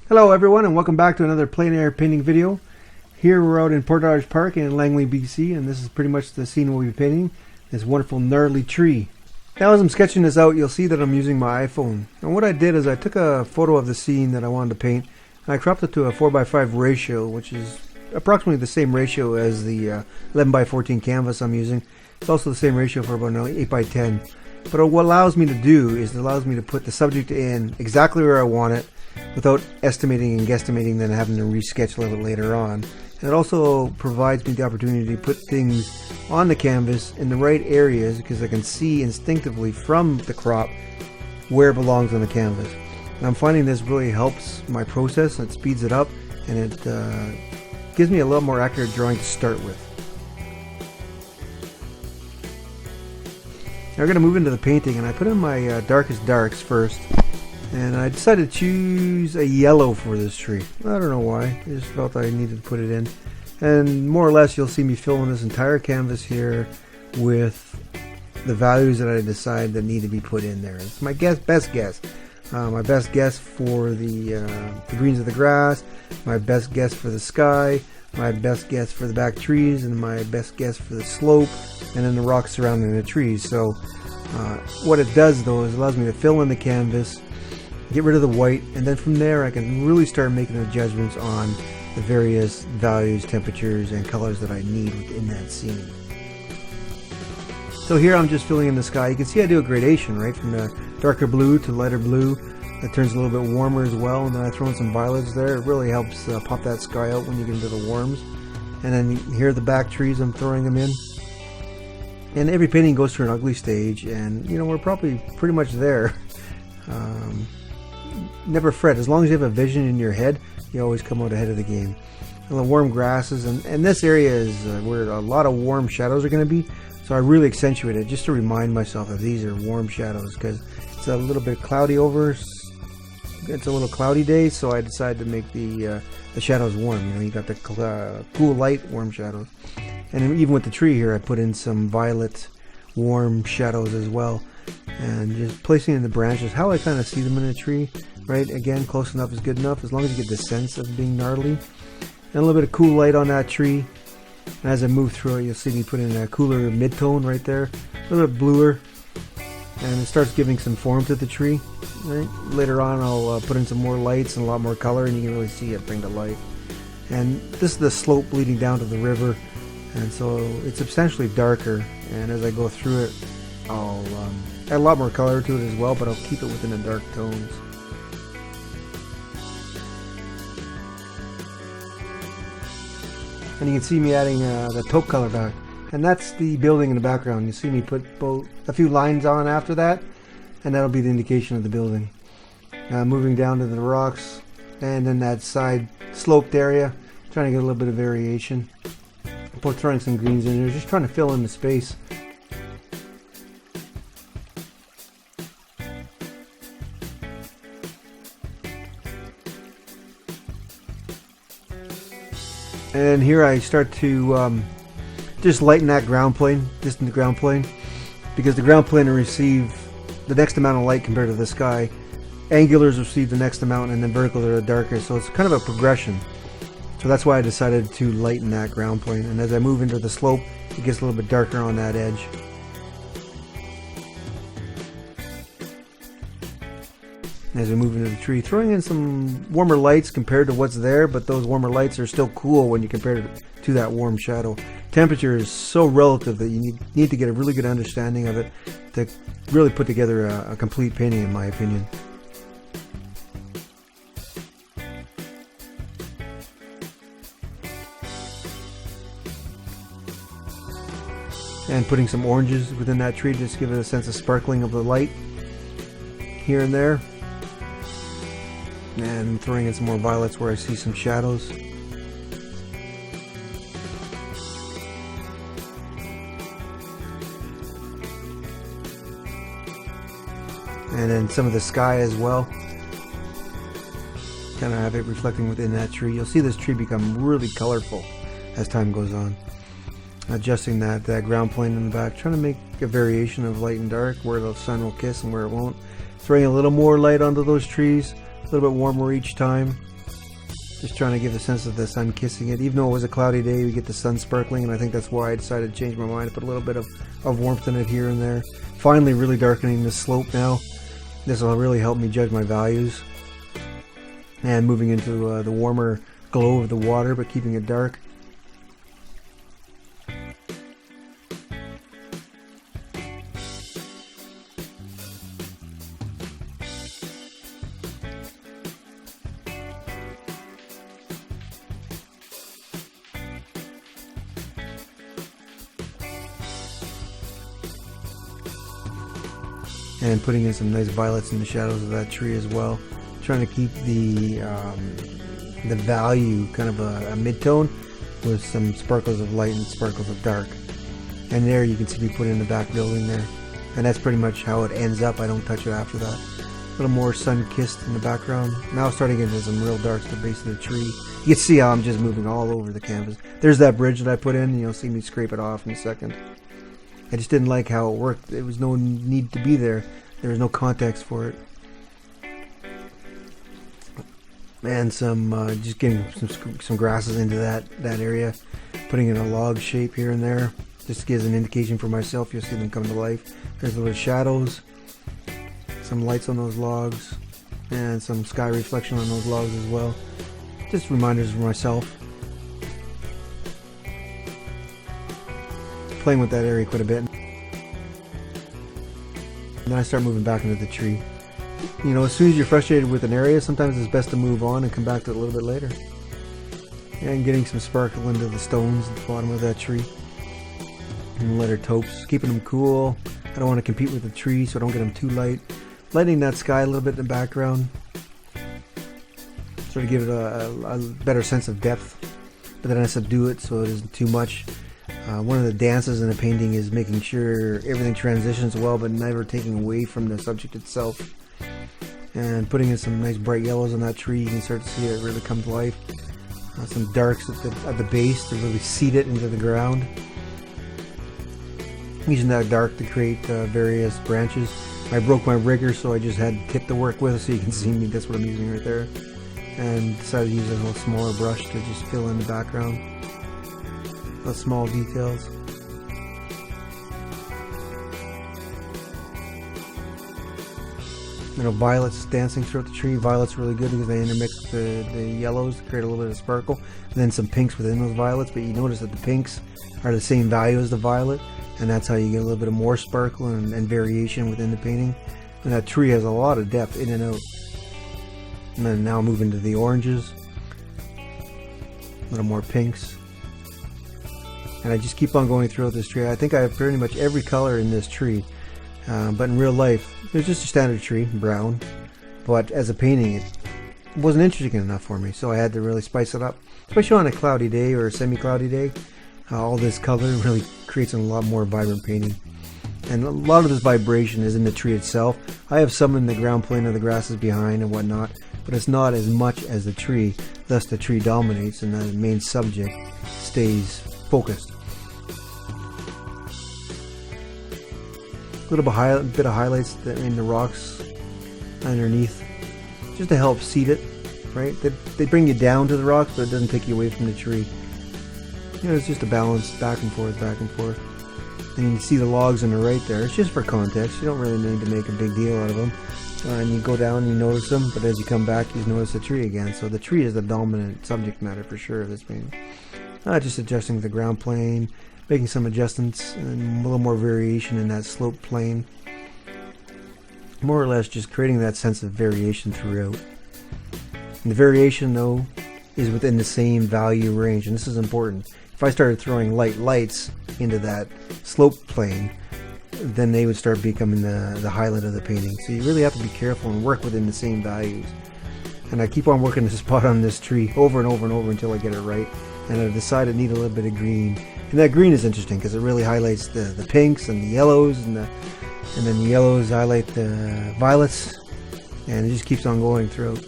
Hello everyone, and welcome back to another plein air painting video. Here we're out in Portage Park in Langley, BC, and this is pretty much the scene we'll be painting, this wonderful gnarly tree. Now as I'm sketching this out, you'll see that I'm using my iPhone. And what I did is I took a photo of the scene that I wanted to paint, and I cropped it to a 4:5 ratio, which is approximately the same ratio as the 11:14 canvas I'm using. It's also the same ratio for about an 8:10. But what allows me to do is it allows me to put the subject in exactly where I want it, without estimating and guesstimating, then having to resketch a little bit later on. And it also provides me the opportunity to put things on the canvas in the right areas, because I can see instinctively from the crop where it belongs on the canvas. And I'm finding this really helps my process, and it speeds it up, and it gives me a little more accurate drawing to start with. Now we're going to move into the painting, and I put in my darkest darks first. And I decided to choose a yellow for this tree. I don't know why, I just felt I needed to put it in. And more or less you'll see me filling this entire canvas here with the values that I decide that need to be put in there. It's my best guess. My best guess for the greens of the grass, my best guess for the sky, my best guess for the back trees, and my best guess for the slope, and then the rocks surrounding the trees. So what it does though is it allows me to fill in the canvas, get rid of the white, and then from there I can really start making the judgments on the various values, temperatures, and colors that I need within that scene. So here I'm just filling in the sky. You can see I do a gradation, right, from the darker blue to lighter blue. It turns a little bit warmer as well, and then I throw in some violets there. It really helps pop that sky out when you get into the warms. And then here are the back trees, I'm throwing them in. And every painting goes through an ugly stage, and you know, we're probably pretty much there. Never fret, as long as you have a vision in your head, you always come out ahead of the game. And the warm grasses, and this area is where a lot of warm shadows are going to be, so I really accentuate it just to remind myself that these are warm shadows, because it's a little bit cloudy over. It's a little cloudy day, so I decided to make the shadows warm. You know, you got the cool light, warm shadows. And even with the tree here, I put in some violet warm shadows as well. And just placing in the branches how I kind of see them in a tree, right? Again, close enough is good enough, as long as you get the sense of being gnarly. And a little bit of cool light on that tree. And as I move through it, you'll see me put in a cooler mid-tone right there, a little bit bluer, and it starts giving some form to the tree. Right? Later on, I'll put in some more lights and a lot more color, and you can really see it bring to life. And this is the slope leading down to the river, and so it's substantially darker. And as I go through it, I'll add a lot more color to it as well, but I'll keep it within the dark tones. And you can see me adding the taupe color back, and that's the building in the background. You see me put a few lines on after that, and that'll be the indication of the building. Moving down to the rocks, and then that side sloped area, trying to get a little bit of variation. Throwing some greens in there, just trying to fill in the space. And here I start to just lighten that ground plane, just in the ground plane, because the ground plane will receive the next amount of light compared to the sky. Angulars receive the next amount, and then vertical are the darkest, so it's kind of a progression. So that's why I decided to lighten that ground plane. And as I move into the slope, it gets a little bit darker on that edge. As we move into the tree, throwing in some warmer lights compared to what's there, but those warmer lights are still cool when you compare it to that warm shadow. Temperature is so relative that you need to get a really good understanding of it to really put together a complete painting, in my opinion. And putting some oranges within that tree just to give it a sense of sparkling of the light here and there. And throwing in some more violets where I see some shadows. And then some of the sky as well. Kind of have it reflecting within that tree. You'll see this tree become really colorful as time goes on. Adjusting that ground plane in the back, trying to make a variation of light and dark, where the sun will kiss and where it won't. Throwing a little more light onto those trees, a little bit warmer each time. Just trying to give a sense of the sun kissing it. Even though it was a cloudy day, we get the sun sparkling, and I think that's why I decided to change my mind, put a little bit of warmth in it here and there. Finally really darkening the slope now. This will really help me judge my values. And moving into the warmer glow of the water, but keeping it dark. And putting in some nice violets in the shadows of that tree as well. Trying to keep the value kind of a mid-tone with some sparkles of light and sparkles of dark. And there you can see me put in the back building there. And that's pretty much how it ends up. I don't touch it after that. A little more sun-kissed in the background. Now starting into some real darks at the base of the tree. You can see how I'm just moving all over the canvas. There's that bridge that I put in, and you'll see me scrape it off in a second. I just didn't like how it worked. There was no need to be there. There was no context for it. And some just getting some grasses into that area, putting in a log shape here and there. Just gives an indication for myself. You'll see them come to life. There's little shadows, some lights on those logs, and some sky reflection on those logs as well. Just reminders for myself. Playing with that area quite a bit. And then I start moving back into the tree. You know, as soon as you're frustrated with an area, sometimes it's best to move on and come back to it a little bit later. And getting some sparkle into the stones at the bottom of that tree. And letter taupes, keeping them cool. I don't want to compete with the tree, so I don't get them too light. Lighting that sky a little bit in the background. Sort of give it a better sense of depth. But then I subdue it so it isn't too much. One of the dances in a painting is making sure everything transitions well, but never taking away from the subject itself. And putting in some nice bright yellows on that tree, you can start to see it really come to life. Some darks at the base to really seed it into the ground. Using that dark to create various branches. I broke my rigger, so I just had tip to work with, so you can see me. That's what I'm using right there. And decided to use a little smaller brush to just fill in the background. The small details. You know, violets dancing throughout the tree. Violets really good because they intermix the yellows to create a little bit of sparkle. And then some pinks within those violets, but you notice that the pinks are the same value as the violet, and that's how you get a little bit of more sparkle and variation within the painting. And that tree has a lot of depth in and out. And then now move into the oranges. A little more pinks. And I just keep on going throughout this tree. I think I have pretty much every color in this tree. But in real life, it's just a standard tree, brown. But as a painting, it wasn't interesting enough for me, so I had to really spice it up. Especially on a cloudy day or a semi-cloudy day. All this color really creates a lot more vibrant painting. And a lot of this vibration is in the tree itself. I have some in the ground plane of the grasses behind and whatnot, but it's not as much as the tree. Thus the tree dominates and the main subject stays focused. A little bit of highlights in the rocks underneath, just to help seed it, right? They bring you down to the rocks, but it doesn't take you away from the tree. You know, it's just a balance, back and forth, back and forth. And you can see the logs on the right there. It's just for context. You don't really need to make a big deal out of them. And you go down and you notice them, but as you come back, you notice the tree again. So the tree is the dominant subject matter for sure of this painting. Just adjusting the ground plane, making some adjustments and a little more variation in that slope plane. More or less just creating that sense of variation throughout. And the variation, though, is within the same value range, and this is important. If I started throwing lights into that slope plane, then they would start becoming the highlight of the painting. So you really have to be careful and work within the same values. And I keep on working the spot on this tree over and over and over until I get it right. And I've decided I need a little bit of green. And that green is interesting because it really highlights the pinks and the yellows, and then the yellows highlight the violets, and it just keeps on going throughout.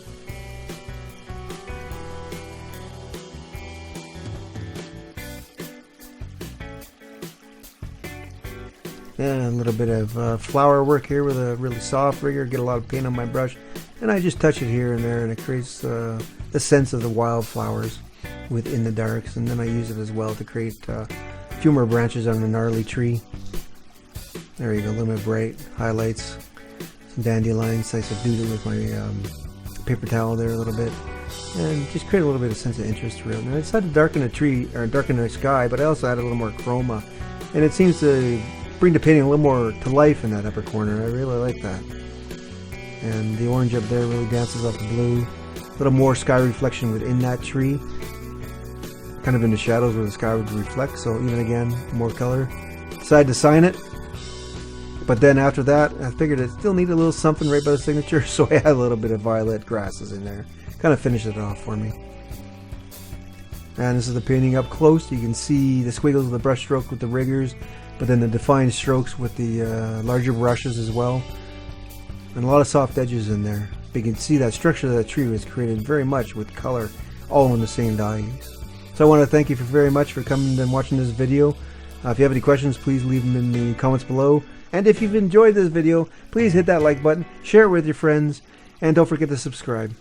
And a little bit of flower work here with a really soft rigger. Get a lot of paint on my brush and I just touch it here and there, and it creates the sense of the wildflowers within the darks. And then I use it as well to create a few more branches on the gnarly tree. There you go, a little bit bright highlights, some dandelions. I subdued it with my paper towel there a little bit, and just create a little bit of sense of interest through it. And I decided to darken the tree, or darken the sky, but I also added a little more chroma, and it seems to bring the painting a little more to life in that upper corner. I really like that. And the orange up there really dances off the blue. A little more sky reflection within that tree, kind of in the shadows where the sky would reflect. So even again, more color. Decided to sign it. But then after that, I figured it still needed a little something right by the signature, so I had a little bit of violet grasses in there. Kind of finished it off for me. And this is the painting up close. You can see the squiggles of the brush stroke with the riggers, but then the defined strokes with the larger brushes as well. And a lot of soft edges in there. But you can see that structure of that tree was created very much with color, all in the same dyes. So I want to thank you very much for coming and watching this video. If you have any questions, please leave them in the comments below. And if you've enjoyed this video, please hit that like button, share it with your friends, and don't forget to subscribe.